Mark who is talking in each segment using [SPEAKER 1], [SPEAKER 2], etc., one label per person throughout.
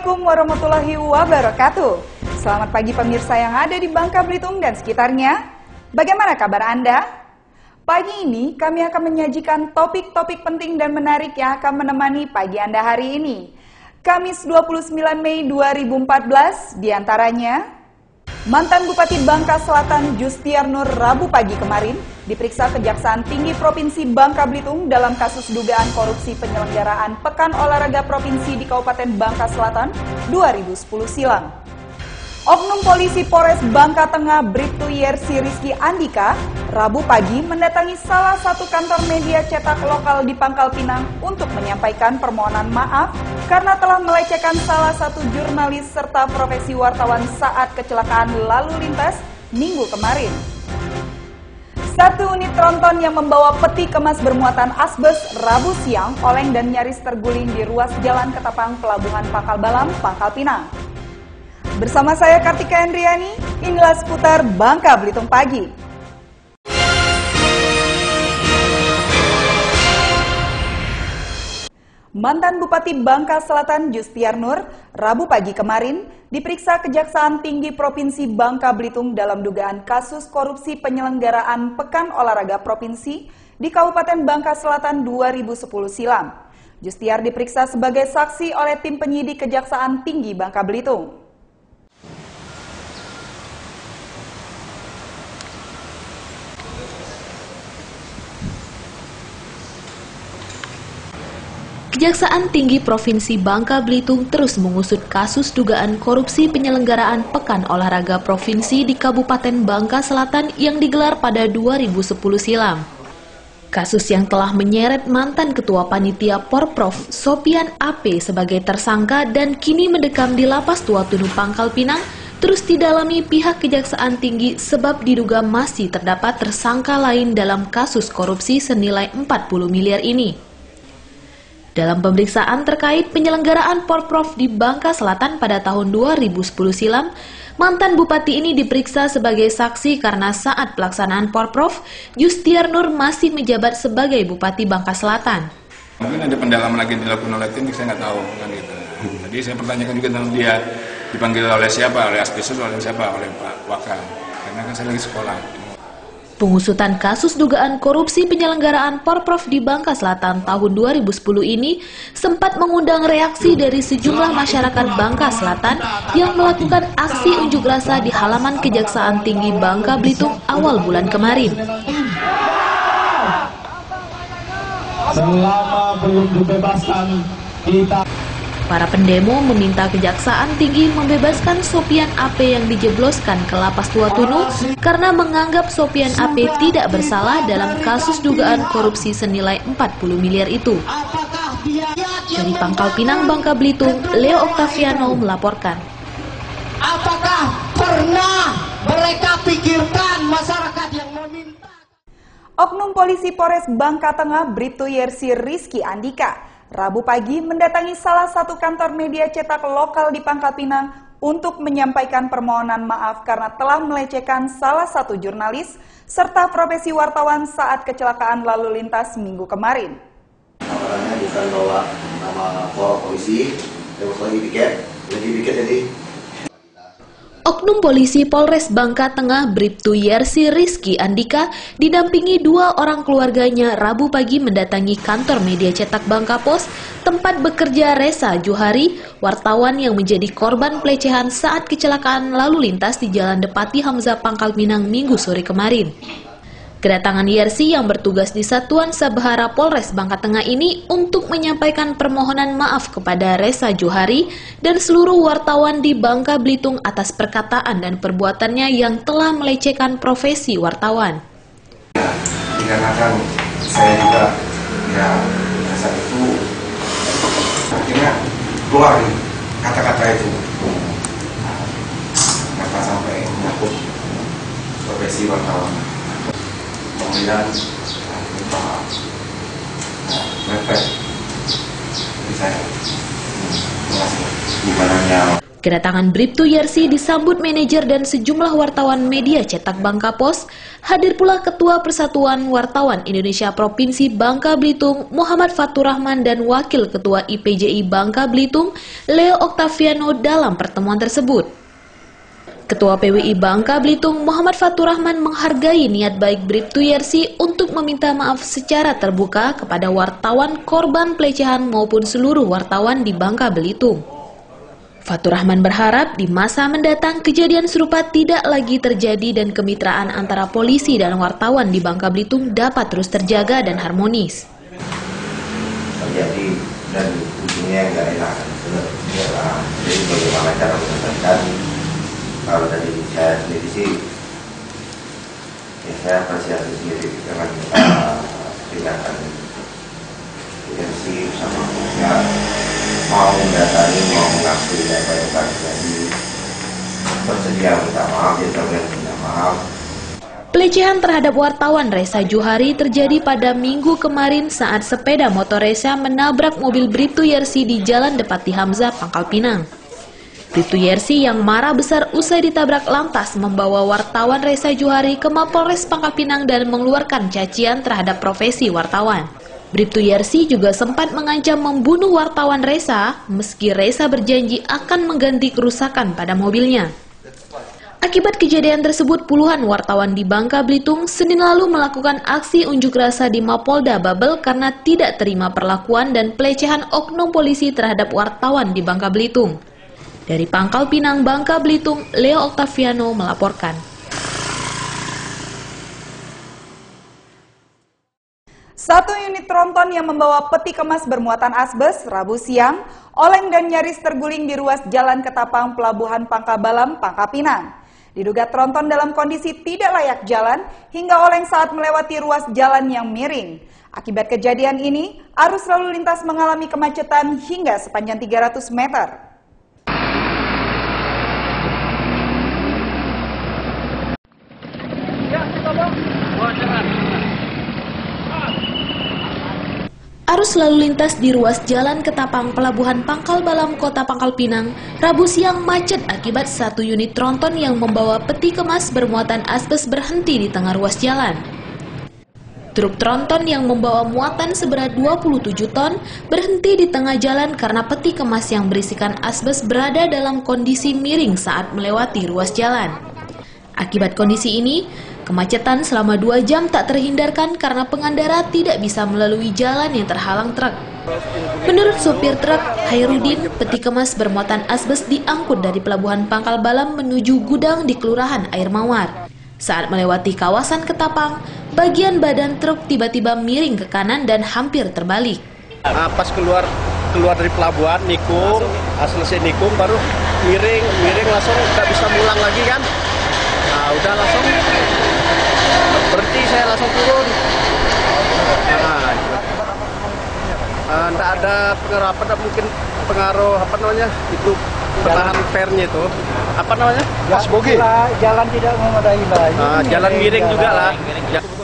[SPEAKER 1] Assalamualaikum warahmatullahi wabarakatuh. Selamat pagi pemirsa yang ada di Bangka Belitung dan sekitarnya. Bagaimana kabar Anda? Pagi ini kami akan menyajikan topik-topik penting dan menarik yang akan menemani pagi Anda hari ini. Kamis 29 Mei 2014, diantaranya mantan Bupati Bangka Selatan Justiar Nur Rabu pagi kemarin diperiksa Kejaksaan Tinggi Provinsi Bangka Belitung dalam kasus dugaan korupsi penyelenggaraan Pekan Olahraga Provinsi di Kabupaten Bangka Selatan 2010 silam. Oknum Polisi Polres Bangka Tengah Bribtu Yersi Rizky Andika Rabu pagi mendatangi salah satu kantor media cetak lokal di Pangkal Pinang untuk menyampaikan permohonan maaf karena telah melecehkan salah satu jurnalis serta profesi wartawan saat kecelakaan lalu lintas Minggu kemarin. Satu unit tronton yang membawa peti kemas bermuatan asbes Rabu siang oleng dan nyaris terguling di ruas Jalan Ketapang Pelabuhan Pangkal Balam, Pangkal Pinang. Bersama saya Kartika Hendriani, inilah seputar Bangka Belitung Pagi. Mantan Bupati Bangka Selatan Justiar Nur Rabu pagi kemarin diperiksa Kejaksaan Tinggi Provinsi Bangka Belitung dalam dugaan kasus korupsi penyelenggaraan Pekan Olahraga Provinsi di Kabupaten Bangka Selatan 2010 silam. Justiar diperiksa sebagai saksi oleh tim penyidik Kejaksaan Tinggi Bangka Belitung.
[SPEAKER 2] Kejaksaan Tinggi Provinsi Bangka Belitung terus mengusut kasus dugaan korupsi penyelenggaraan Pekan Olahraga Provinsi di Kabupaten Bangka Selatan yang digelar pada 2010 silam. Kasus yang telah menyeret mantan Ketua Panitia Porprov Sopian AP sebagai tersangka dan kini mendekam di Lapas Tua Tunu Pangkal Pinang terus didalami pihak Kejaksaan Tinggi sebab diduga masih terdapat tersangka lain dalam kasus korupsi senilai 40 miliar ini. Dalam pemeriksaan terkait penyelenggaraan Porprov di Bangka Selatan pada tahun 2010 silam, mantan bupati ini diperiksa sebagai saksi karena saat pelaksanaan Porprov, Justiar Nur masih menjabat sebagai Bupati Bangka Selatan.
[SPEAKER 3] Mungkin ada pendalaman lagi dilakukan oleh tim, saya nggak tahu kan gitu. Jadi saya pertanyakan juga tentang dia dipanggil oleh siapa, oleh Aspisus, oleh siapa, oleh Pak Wakal. Karena kan saya lagi sekolah.
[SPEAKER 2] Pengusutan kasus dugaan korupsi penyelenggaraan Porprov di Bangka Selatan tahun 2010 ini sempat mengundang reaksi dari sejumlah masyarakat Bangka Selatan yang melakukan aksi unjuk rasa di halaman Kejaksaan Tinggi Bangka Belitung awal bulan kemarin.
[SPEAKER 4] Selama belum dibebaskan kita.
[SPEAKER 2] Para pendemo meminta Kejaksaan Tinggi membebaskan Sopian AP yang dijebloskan ke Lapas Tua Tunu karena menganggap Sopian AP tidak bersalah dalam kasus dugaan korupsi senilai 40 miliar itu. Dari Pangkal Pinang, Bangka Belitung, Leo Octaviano melaporkan.
[SPEAKER 4] Apakah pernah mereka pikirkan masyarakat yang meminta?
[SPEAKER 1] Oknum Polisi Polres Bangka Tengah Bribtu Yersi Rizky Andika Rabu pagi mendatangi salah satu kantor media cetak lokal di Pangkal Pinang untuk menyampaikan permohonan maaf karena telah melecehkan salah satu jurnalis serta profesi wartawan saat kecelakaan lalu lintas Minggu kemarin.
[SPEAKER 5] Orangnya bukan bawa nama polisi, lagi piket jadi.
[SPEAKER 2] Oknum Polisi Polres Bangka Tengah Bribtu Yersi Rizky Andika didampingi dua orang keluarganya Rabu pagi mendatangi kantor media cetak Bangka Pos, tempat bekerja Resa Johari, wartawan yang menjadi korban pelecehan saat kecelakaan lalu lintas di Jalan Depati Hamzah Pangkal Pinang Minggu sore kemarin. Kedatangan Yersi yang bertugas di Satuan Sabhara Polres Bangka Tengah ini untuk menyampaikan permohonan maaf kepada Resa Johari dan seluruh wartawan di Bangka Belitung atas perkataan dan perbuatannya yang telah melecehkan profesi wartawan.
[SPEAKER 6] Dikarenakan saya juga saat itu akhirnya keluar kata-kata itu, kata sampai menyangkut profesi wartawan. Kemudian Pak mepet di saya. Terima kasih.
[SPEAKER 2] Kedatangan Bribtu Yersi disambut manajer dan sejumlah wartawan media cetak Bangka Pos. Hadir pula Ketua Persatuan Wartawan Indonesia Provinsi Bangka Belitung, Muhammad Fatur Rahman, dan Wakil Ketua IPJI Bangka Belitung, Leo Octaviano dalam pertemuan tersebut. Ketua PWI Bangka Belitung, Muhammad Fatur Rahman, menghargai niat baik Bribtu Yersi untuk meminta maaf secara terbuka kepada wartawan korban pelecehan maupun seluruh wartawan di Bangka Belitung. Fatur Rahman berharap di masa mendatang kejadian serupa tidak lagi terjadi dan kemitraan antara polisi dan wartawan di Bangka Belitung dapat terus terjaga dan harmonis.
[SPEAKER 5] Terjadi dan ujungnya nggak enak. Jadi bagaimana cara menyelesaikan? Kalau tadi saya sendiri sih, ya saya apresiasi sendiri dengan tindakan Yersi sama ya, mau mendatangi, mau mengakui apa yang telah terjadi, bersedia minta maaf, ya minta maaf.
[SPEAKER 2] Pelecehan terhadap wartawan Reza Juhari terjadi pada Minggu kemarin saat sepeda motor Reza menabrak mobil Bribtu Yersi di Jalan Depati Hamzah, Pangkal Pinang. Bribtu Yersi yang marah besar usai ditabrak lantas membawa wartawan Reza Juhari ke Mapolres Pangkal Pinang dan mengeluarkan cacian terhadap profesi wartawan. Bribtu Yersi juga sempat mengancam membunuh wartawan Reza meski Reza berjanji akan mengganti kerusakan pada mobilnya. Akibat kejadian tersebut, puluhan wartawan di Bangka Belitung Senin lalu melakukan aksi unjuk rasa di Mapolda Babel karena tidak terima perlakuan dan pelecehan oknum polisi terhadap wartawan di Bangka Belitung. Dari Pangkal Pinang, Bangka Belitung, Leo Octaviano melaporkan.
[SPEAKER 1] Satu unit tronton yang membawa peti kemas bermuatan asbes Rabu siang oleng dan nyaris terguling di ruas Jalan Ketapang Pelabuhan Pangkal Balam, Pangkal Pinang. Diduga tronton dalam kondisi tidak layak jalan hingga oleng saat melewati ruas jalan yang miring. Akibat kejadian ini, arus lalu lintas mengalami kemacetan hingga sepanjang 300 meter.
[SPEAKER 2] Arus lalu lintas di ruas Jalan Ketapang Pelabuhan Pangkal Balam, Kota Pangkal Pinang, Rabu siang macet akibat satu unit tronton yang membawa peti kemas bermuatan asbes berhenti di tengah ruas jalan. Truk tronton yang membawa muatan seberat 27 ton berhenti di tengah jalan karena peti kemas yang berisikan asbes berada dalam kondisi miring saat melewati ruas jalan. Akibat kondisi ini, kemacetan selama 2 jam tak terhindarkan karena pengendara tidak bisa melalui jalan yang terhalang truk. Menurut sopir truk, Hairudin, peti kemas bermuatan asbes diangkut dari Pelabuhan Pangkal Balam menuju gudang di Kelurahan Air Mawar. Saat melewati kawasan Ketapang, bagian badan truk tiba-tiba miring ke kanan dan hampir terbalik.
[SPEAKER 7] Pas keluar dari pelabuhan, nikung, selesai nikung baru miring langsung nggak bisa mulang lagi kan. Nah, udah langsung berhenti, saya langsung turun. Nggak ada pengaruh mungkin pengaruh itu penahan pernya itu mas bogi.
[SPEAKER 4] Jalan tidak memadai lagi.
[SPEAKER 7] Jalan miring juga lah.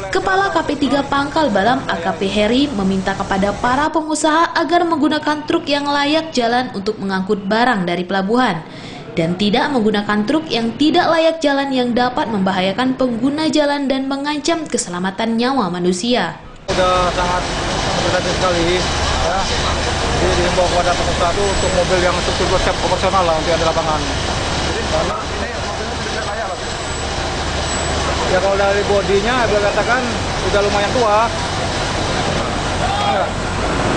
[SPEAKER 2] Kepala KP3 Pangkal Balam AKP Heri meminta kepada para pengusaha agar menggunakan truk yang layak jalan untuk mengangkut barang dari pelabuhan dan tidak menggunakan truk yang tidak layak jalan yang dapat membahayakan pengguna jalan dan mengancam keselamatan nyawa manusia.
[SPEAKER 8] Sudah sangat berhati sekali ya. Jadi dihimbau kepada pengusaha itu untuk mobil yang struktur siap proporsional lah untuk yang di lapangan. Karena ini mobilnya tidak layak lah. Ya kalau dari bodinya dia katakan sudah lumayan tua. Ya.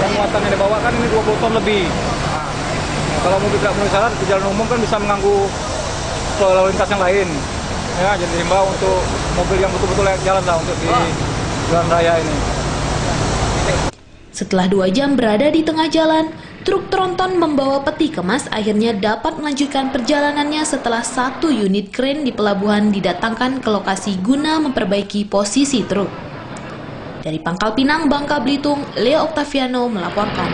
[SPEAKER 8] Yang muatan yang dibawa kan ini 20 ton lebih. Kalau mobil tidak memenuhi syarat di jalan umum kan bisa mengganggu lalu lintas yang lain. Ya, jadi himbau untuk mobil yang betul-betul layak jalan lah untuk di jalan raya ini.
[SPEAKER 2] Setelah 2 jam berada di tengah jalan, truk tronton membawa peti kemas akhirnya dapat melanjutkan perjalanannya setelah 1 unit kren di pelabuhan didatangkan ke lokasi guna memperbaiki posisi truk. Dari Pangkal Pinang, Bangka Belitung, Leo Octaviano melaporkan.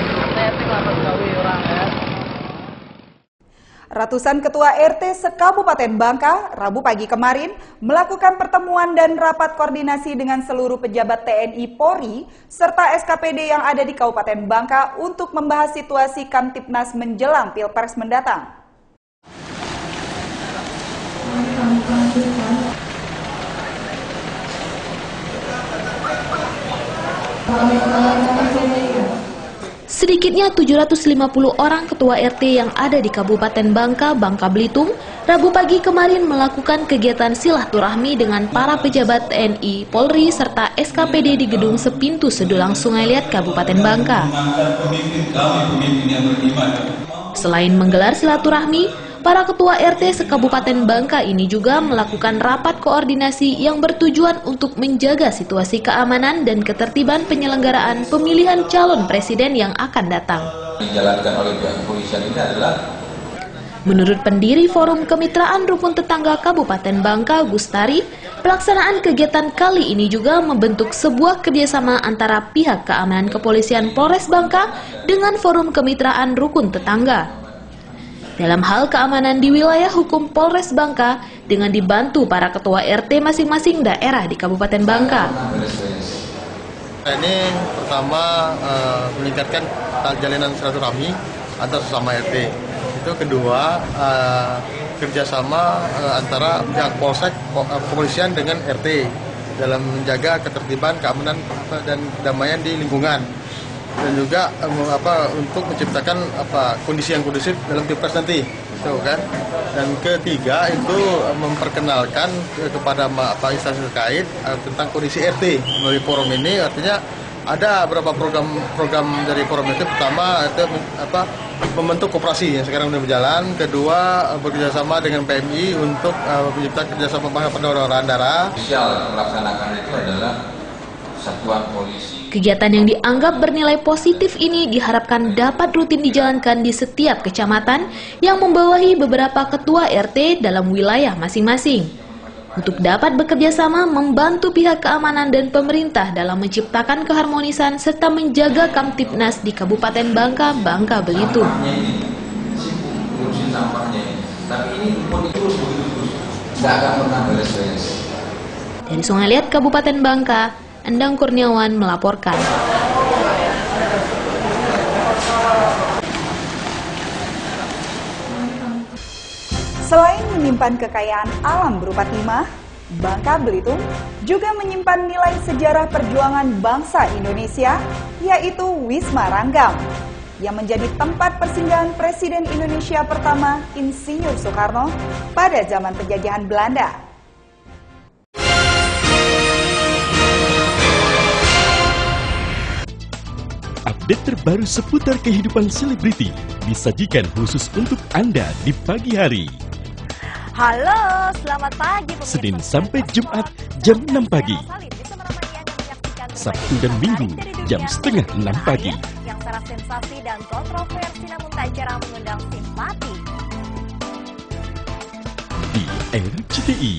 [SPEAKER 1] Ratusan ketua RT se-Kabupaten Bangka, Rabu pagi kemarin, melakukan pertemuan dan rapat koordinasi dengan seluruh pejabat TNI Polri, serta SKPD yang ada di Kabupaten Bangka untuk membahas situasi Kamtipnas menjelang Pilpres mendatang.
[SPEAKER 2] Sedikitnya 750 orang ketua RT yang ada di Kabupaten Bangka, Bangka Belitung, Rabu pagi kemarin melakukan kegiatan silaturahmi dengan para pejabat TNI, Polri, serta SKPD di Gedung Sepintu Sedulang Sungai Liat, Kabupaten Bangka. Selain menggelar silaturahmi, para ketua RT se-Kabupaten Bangka ini juga melakukan rapat koordinasi yang bertujuan untuk menjaga situasi keamanan dan ketertiban penyelenggaraan pemilihan calon presiden yang akan datang.
[SPEAKER 5] Dijalankan oleh pihak kepolisian ini adalah
[SPEAKER 2] Menurut pendiri Forum Kemitraan Rukun Tetangga Kabupaten Bangka, Gustari, pelaksanaan kegiatan kali ini juga membentuk sebuah kerjasama antara pihak keamanan kepolisian Polres Bangka dengan Forum Kemitraan Rukun Tetangga. Dalam hal keamanan di wilayah hukum Polres Bangka dengan dibantu para ketua RT masing-masing daerah di Kabupaten Bangka.
[SPEAKER 7] Ini pertama meningkatkan jalinan silaturahmi antar sesama RT. Itu kedua kerjasama antara pihak Polsek, kepolisian dengan RT dalam menjaga ketertiban, keamanan dan kedamaian di lingkungan. Dan juga untuk menciptakan kondisi yang kondusif dalam pilpres nanti, gitu kan. Dan ketiga itu memperkenalkan kepada instansi terkait tentang kondisi RT melalui forum ini. Artinya ada beberapa program dari forum itu. Pertama itu membentuk koperasi yang sekarang sudah berjalan. Kedua bekerjasama dengan PMI untuk menciptakan kerjasama pendonoran darah.
[SPEAKER 5] Yang melaksanakan itu adalah satuan polisi.
[SPEAKER 2] Kegiatan yang dianggap bernilai positif ini diharapkan dapat rutin dijalankan di setiap kecamatan yang membawahi beberapa ketua RT dalam wilayah masing-masing. Untuk dapat bekerja sama membantu pihak keamanan dan pemerintah dalam menciptakan keharmonisan serta menjaga Kamtibnas di Kabupaten Bangka, Bangka Belitung. Dari Sungai Liat, Kabupaten Bangka, Endang Kurniawan melaporkan.
[SPEAKER 1] Selain menyimpan kekayaan alam berupa timah, Bangka Belitung juga menyimpan nilai sejarah perjuangan bangsa Indonesia, yaitu Wisma Ranggam, yang menjadi tempat persinggahan Presiden Indonesia pertama Insinyur Soekarno pada zaman penjajahan Belanda.
[SPEAKER 9] Update terbaru seputar kehidupan selebriti disajikan khusus untuk Anda di pagi hari.
[SPEAKER 10] Halo, selamat pagi pemirsa.
[SPEAKER 9] Senin sampai Jumat jam 6 pagi. Sabtu dan Minggu jam setengah 6 pagi.
[SPEAKER 10] Yang syarat sensasi dan kontroversi namun tak jarang mengundang simpati.
[SPEAKER 9] Di RCTI.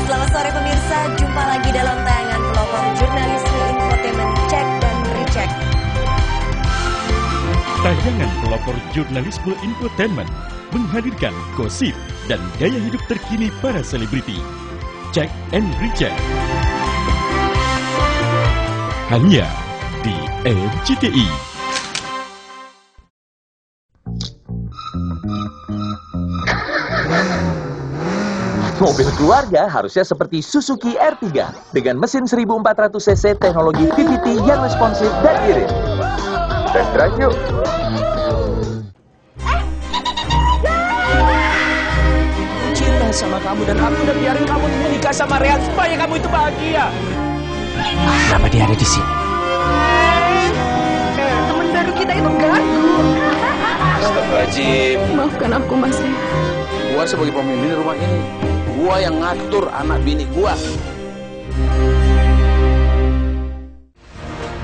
[SPEAKER 10] Selamat sore pemirsa, jumpa lagi dalam tayangan pelopor jurnalisme infotainment Cek dan Recheck.
[SPEAKER 9] Tayangan pelopor jurnalisme infotainment menghadirkan gosip dan gaya hidup terkini para selebriti. Cek and Recheck. Hanya di RCTI.
[SPEAKER 11] Mobil keluarga harusnya seperti Suzuki R3 dengan mesin 1400 cc teknologi PVT yang responsif dan irit. Test drive yuk.
[SPEAKER 12] Cinta sama kamu dan aku udah biarin kamu menikah sama Rehan supaya kamu itu bahagia.
[SPEAKER 13] Kenapa dia ada di sini?
[SPEAKER 10] Temen baru kita itu ganggu.
[SPEAKER 12] Astagfirullahaladzim.
[SPEAKER 10] Maafkan aku, Mas Rehan.
[SPEAKER 12] Gua sebagai pemimpin rumah ini, gua yang ngatur anak bini gua.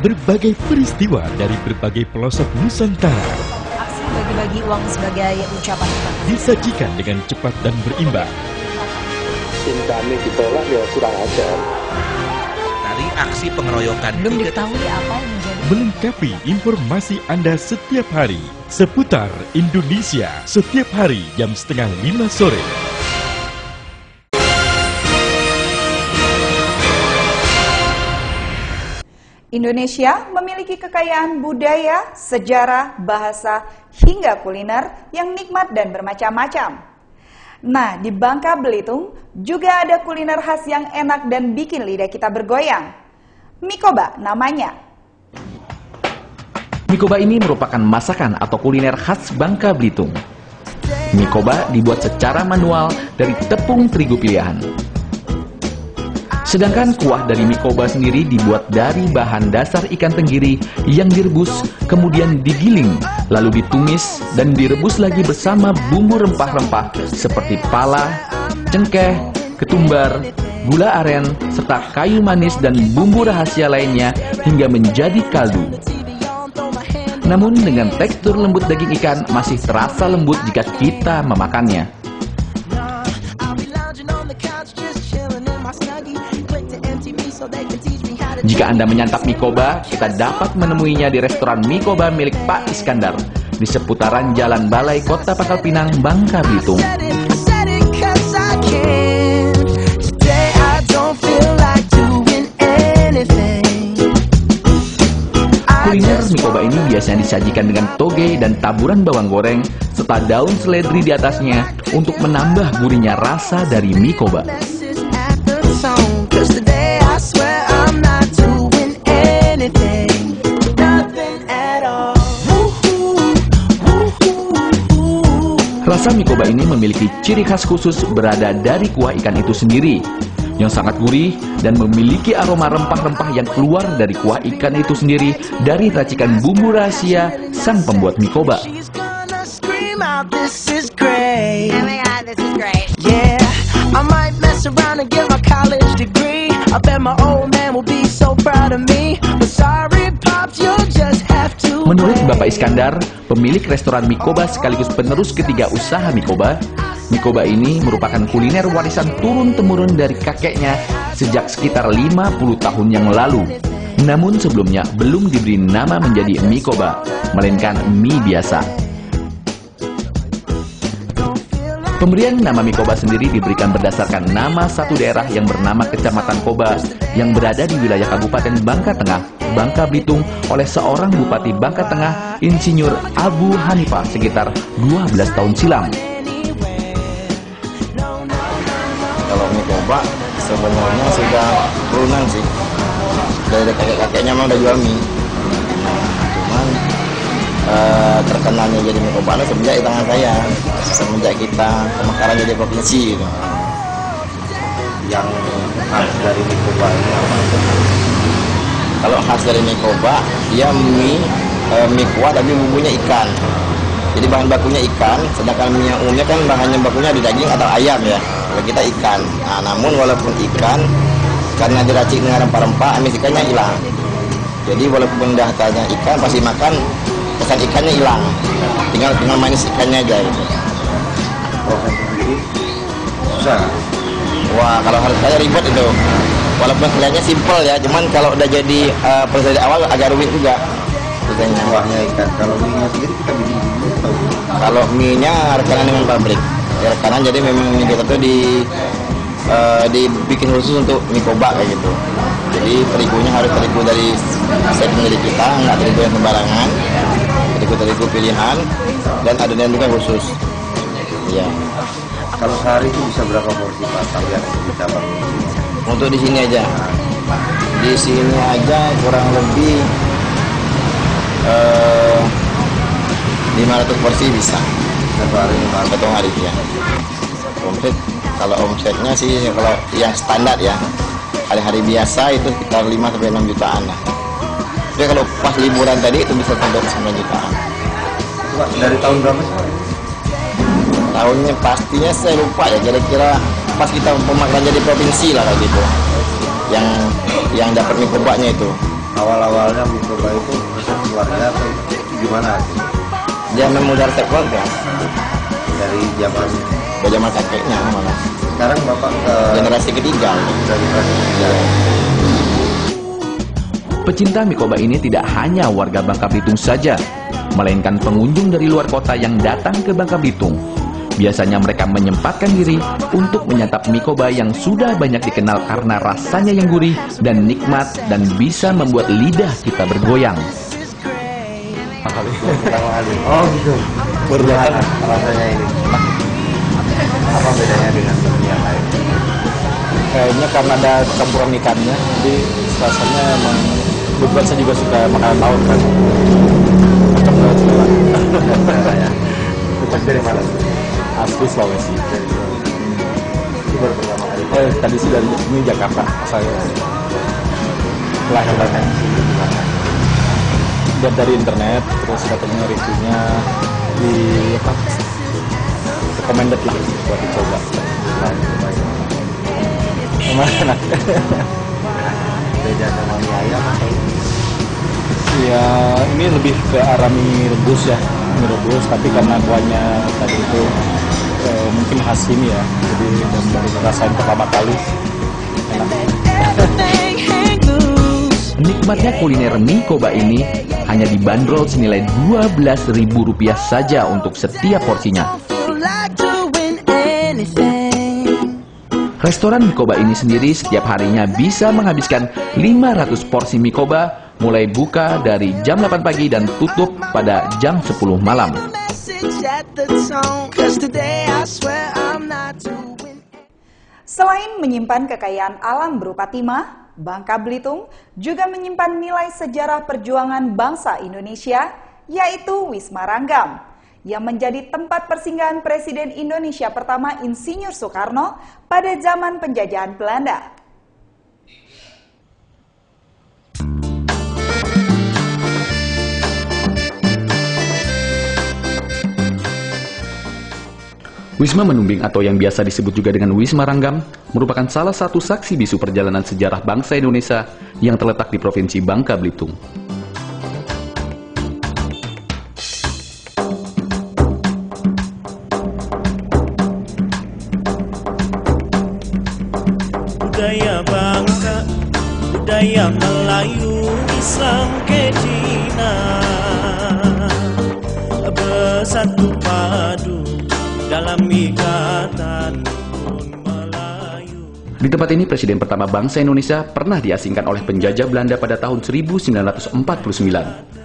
[SPEAKER 9] Berbagai peristiwa dari berbagai pelosok Nusantara
[SPEAKER 10] Aksi bagi-bagi uang sebagai ucapan terima kasih
[SPEAKER 9] disajikan dengan cepat dan berimbang.
[SPEAKER 12] Tim kami ditolak ya kurang ajar.
[SPEAKER 13] Dari aksi pengeroyokan
[SPEAKER 10] belum diketahui apa yang menjadi
[SPEAKER 9] Melengkapi informasi Anda setiap hari seputar Indonesia setiap hari jam 4:30 sore.
[SPEAKER 1] Indonesia memiliki kekayaan budaya, sejarah, bahasa, hingga kuliner yang nikmat dan bermacam-macam. Nah, di Bangka Belitung juga ada kuliner khas yang enak dan bikin lidah kita bergoyang. Mikoba namanya.
[SPEAKER 14] Mikoba ini merupakan masakan atau kuliner khas Bangka Belitung. Mikoba dibuat secara manual dari tepung terigu pilihan. Sedangkan kuah dari mikoba sendiri dibuat dari bahan dasar ikan tenggiri yang direbus, kemudian digiling, lalu ditumis dan direbus lagi bersama bumbu rempah-rempah seperti pala, cengkeh, ketumbar, gula aren, serta kayu manis dan bumbu rahasia lainnya hingga menjadi kaldu. Namun dengan tekstur lembut daging ikan masih terasa lembut jika kita memakannya. Jika Anda menyantap mikoba, kita dapat menemuinya di restoran mikoba milik Pak Iskandar di seputaran Jalan Balai Kota Pangkal Pinang, Bangka Belitung. Kuliner mikoba ini biasanya disajikan dengan toge dan taburan bawang goreng serta daun seledri di atasnya untuk menambah gurihnya rasa dari mikoba. Rasa mikoba ini memiliki ciri khas khusus berada dari kuah ikan itu sendiri, yang sangat gurih dan memiliki aroma rempah-rempah yang keluar dari kuah ikan itu sendiri dari racikan bumbu rahasia sang pembuat mikoba. Menurut Bapak Iskandar, pemilik restoran mikoba sekaligus penerus ketiga usaha mikoba, mikoba ini merupakan kuliner warisan turun-temurun dari kakeknya sejak sekitar 50 tahun yang lalu. Namun sebelumnya belum diberi nama menjadi mikoba, melainkan mie biasa. Pemberian nama mikoba sendiri diberikan berdasarkan nama satu daerah yang bernama Kecamatan Koba yang berada di wilayah Kabupaten Bangka Tengah, Bangka Belitung oleh seorang Bupati Bangka Tengah, Insinyur Abu Hanifah sekitar 12 tahun silam.
[SPEAKER 15] Kalau mikoba sebenarnya sudah turunan sih, dari kakek-kakeknya memang udah jual mie. Cuman terkenalnya jadi mikoba semenjak di tangan saya, semenjak kita pemekaran jadi provinsi gitu.
[SPEAKER 5] Yang khas dari mikoba ini apa?
[SPEAKER 15] Kalau khas dari mikoba, dia mie kuah tapi bumbunya ikan. Jadi bahan bakunya ikan, sedangkan mie yang umumnya kan bahannya bakunya di daging atau ayam ya. Kalau kita ikan. Nah, namun walaupun ikan, karena diracik dengan rempah-rempah, amis ikannya hilang. Jadi walaupun dah tanya ikan, pasti makan kesan ikannya hilang. Tinggal manis ikannya aja gitu.
[SPEAKER 5] Proses sendiri susah.
[SPEAKER 15] Wah, kalau harus saya ribet itu. Walaupun kelihatannya simpel ya, cuman kalau udah jadi proses dari awal agak rumit juga.
[SPEAKER 5] Kuahnya ikan. Kalau mie-nya sendiri kita bikin dulu atau?
[SPEAKER 15] Kalau mie-nya rekanan dengan pabrik. Ya, rekanan jadi memang mie kita tuh dibikin khusus untuk mikoba kayak gitu. Jadi terigunya harus terigu dari setting dari kita, nggak terigu yang sembarangan. Terigu pilihan dan adonan juga khusus. Ya.
[SPEAKER 5] Kalau sehari itu bisa berapa porsi Pak kalian bisa bangun?
[SPEAKER 15] Untuk di sini aja. Di sini aja kurang lebih 500 porsi bisa.
[SPEAKER 5] Satu hari 500.
[SPEAKER 15] Satu hari ya. Omset, kalau omsetnya sih kalau yang standar ya, hari-hari biasa itu sekitar 5-6 jutaan lah. Jadi kalau pas liburan tadi itu bisa sampai 9 jutaan.
[SPEAKER 5] Pak, dari tahun berapa sih?
[SPEAKER 15] Tahunnya pastinya saya lupa ya, kira-kira pas kita pemakaran jadi provinsi lah kayak gitu. Yang dapat mikobanya itu.
[SPEAKER 5] Awal-awalnya mikoba itu resep keluarga atau gimana?
[SPEAKER 15] Dia memang dari resep keluarga.
[SPEAKER 5] Dari zaman
[SPEAKER 15] kakeknya malah.
[SPEAKER 5] Sekarang Bapak
[SPEAKER 15] generasi ketiga.
[SPEAKER 14] Pecinta mikoba ini tidak hanya warga Bangka Belitung saja, melainkan pengunjung dari luar kota yang datang ke Bangka Belitung. Biasanya mereka menyempatkan diri untuk menyantap mikoba yang sudah banyak dikenal karena rasanya yang gurih dan nikmat dan bisa membuat lidah kita bergoyang.
[SPEAKER 5] Oh gitu. Berbeda rasanya ini. Apa bedanya dengan yang lain?
[SPEAKER 7] Kayaknya karena ada campuran ikannya, jadi
[SPEAKER 8] rasanya emang kebetulan saya juga suka makanan laut kan. Cocok banget selera.
[SPEAKER 6] Ya. Cocok dari mana?
[SPEAKER 8] Asli Sulawesi.
[SPEAKER 6] Itu baru pertama kali.
[SPEAKER 8] Tadi sih dari ini Jakarta saya. Lahir di sini gimana? Dan dari internet, terus katanya reviewnya di apa? Recommended lah buat dicoba. Emang enak.
[SPEAKER 6] Beda sama mie ayam atau?
[SPEAKER 8] Ya ini lebih ke arah mie rebus ya, mie rebus. Tapi karena kuahnya tadi itu mungkin khas sini ya, jadi dan baru ngerasain pertama kali. Enak.
[SPEAKER 14] Nikmatnya kuliner mie Koba ini hanya dibanderol senilai Rp12.000 saja untuk setiap porsinya. Restoran mie Koba ini sendiri setiap harinya bisa menghabiskan 500 porsi mie Koba, mulai buka dari jam 8 pagi dan tutup pada jam 10 malam.
[SPEAKER 1] Selain menyimpan kekayaan alam berupa timah, Bangka Belitung juga menyimpan nilai sejarah perjuangan bangsa Indonesia, yaitu Wisma Ranggam, yang menjadi tempat persinggahan Presiden Indonesia pertama Insinyur Soekarno pada zaman penjajahan Belanda.
[SPEAKER 14] Wisma Menumbing atau yang biasa disebut juga dengan Wisma Ranggam merupakan salah satu saksi bisu perjalanan sejarah bangsa Indonesia yang terletak di Provinsi Bangka Belitung.
[SPEAKER 16] Budaya Bangka, budaya Melayu, Islam ke Cina, bersatu padu dalam ikatan rukun Melayu.
[SPEAKER 14] Di tempat ini Presiden pertama bangsa Indonesia pernah diasingkan oleh penjajah Belanda pada tahun 1949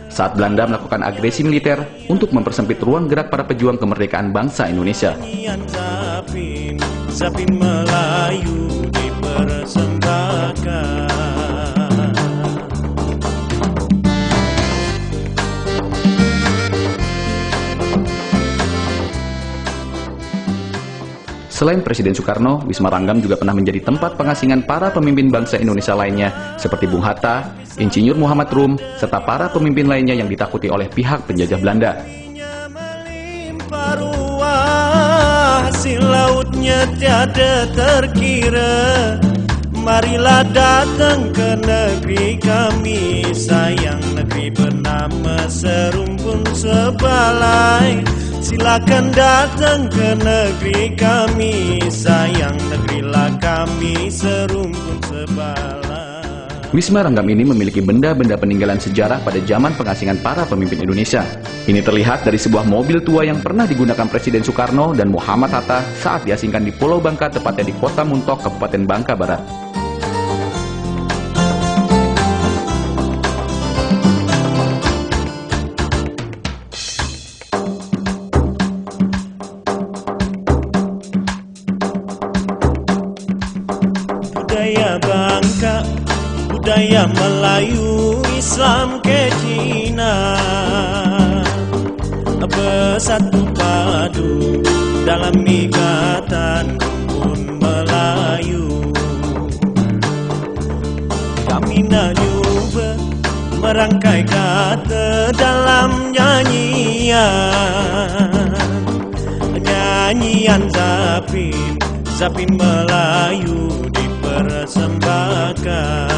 [SPEAKER 14] saat Belanda melakukan agresi militer untuk mempersempit ruang gerak para pejuang kemerdekaan bangsa Indonesia.
[SPEAKER 16] Zapin Melayu dipersembahkan.
[SPEAKER 14] Selain Presiden Soekarno, Wisma Ranggam juga pernah menjadi tempat pengasingan para pemimpin bangsa Indonesia lainnya seperti Bung Hatta, Insinyur Muhammad Rum, serta para pemimpin lainnya yang ditakuti oleh pihak penjajah Belanda.
[SPEAKER 16] Hasil lautnya tiada terkira. Marilah datang ke negeri kami, sayang negeri bernama serumpun sebalai. Silakan datang ke negeri kami, sayang negerilah kami serumpun sebalai.
[SPEAKER 14] Wisma Ranggam ini memiliki benda-benda peninggalan sejarah pada zaman pengasingan para pemimpin Indonesia. Ini terlihat dari sebuah mobil tua yang pernah digunakan Presiden Soekarno dan Muhammad Hatta saat diasingkan di Pulau Bangka, tepatnya di Kota Muntok, Kabupaten Bangka Barat.
[SPEAKER 16] Budaya Bangka, budaya Melayu, Islam ke Cina, bersatu padu dalam ikatan rukun Melayu. Kami nak cuba merangkai kata dalam nyanyian Zapin, Zapin Melayu dipersembahkan.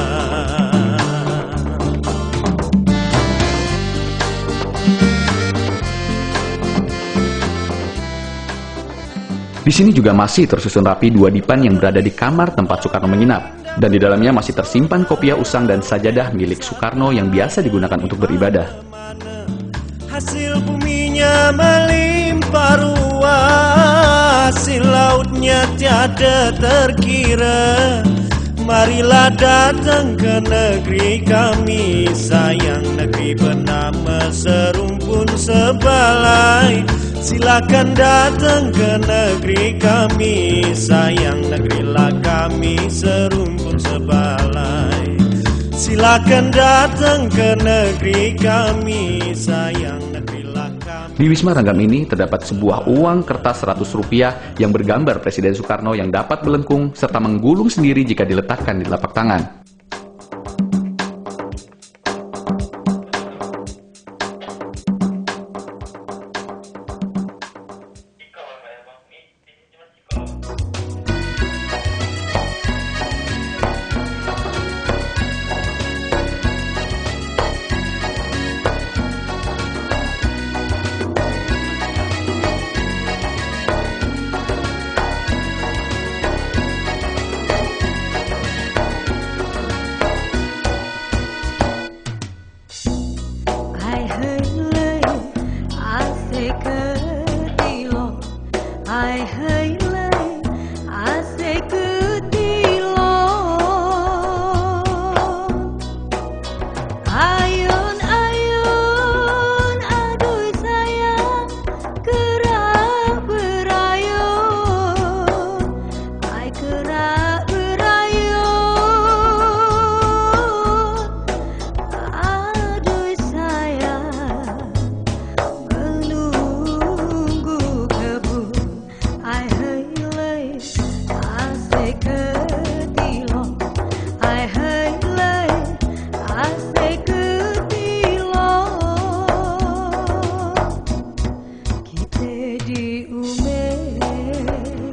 [SPEAKER 14] Di sini juga masih tersusun rapi dua dipan yang berada di kamar tempat Soekarno menginap, dan di dalamnya masih tersimpan kopiah usang dan sajadah milik Soekarno yang biasa digunakan untuk beribadah.
[SPEAKER 16] Hasil buminya melimpah ruah, hasil lautnya tiada terkira. Marilah datang ke negeri kami, sayang negeri bernama serumpun sebalai. Silakan datang ke negeri kami, sayang negerilah kami serumpun sebalai. silakan datang ke negeri kami sayang. Bila kami...
[SPEAKER 14] Di Wisma Ranggam ini terdapat sebuah uang kertas Rp100 yang bergambar Presiden Soekarno yang dapat melengkung serta menggulung sendiri jika diletakkan di telapak tangan.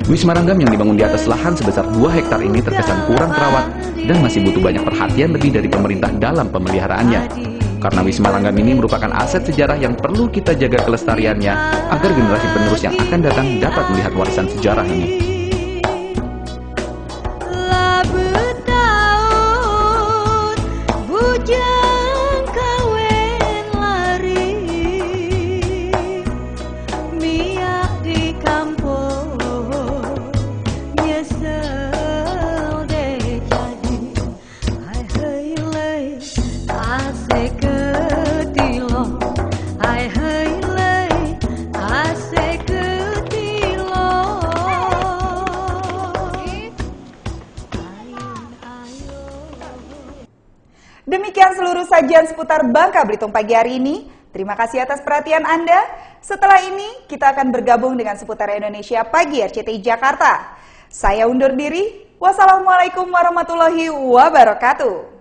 [SPEAKER 14] Wisma Ranggam yang dibangun di atas lahan sebesar 2 hektar ini terkesan kurang terawat dan masih butuh banyak perhatian lebih dari pemerintah dalam pemeliharaannya. Karena Wisma Ranggam ini merupakan aset sejarah yang perlu kita jaga kelestariannya agar generasi penerus yang akan datang dapat melihat warisan sejarah ini.
[SPEAKER 1] Demikian seluruh sajian seputar Bangka Belitung pagi hari ini. Terima kasih atas perhatian Anda. Setelah ini, kita akan bergabung dengan seputar Indonesia pagi RCTI Jakarta. Saya undur diri. Wassalamualaikum warahmatullahi wabarakatuh.